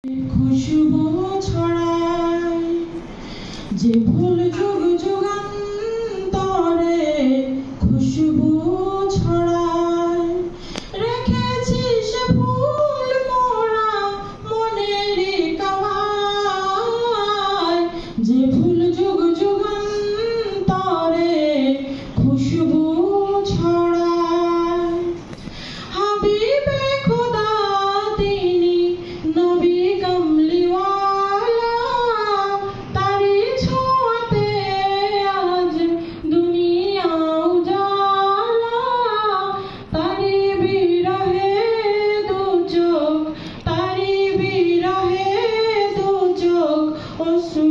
খুশবু ছড়ায় যে ফুল যুগ যুগান্তরে খুশবু ছড়ায় রেখেছি সে ফুল মোরা মনের কাবায় যে ফুল যুগ যুগান্তরে খুশবু ছড়ায় হাবিবে খোদা তিনি নবী Oh,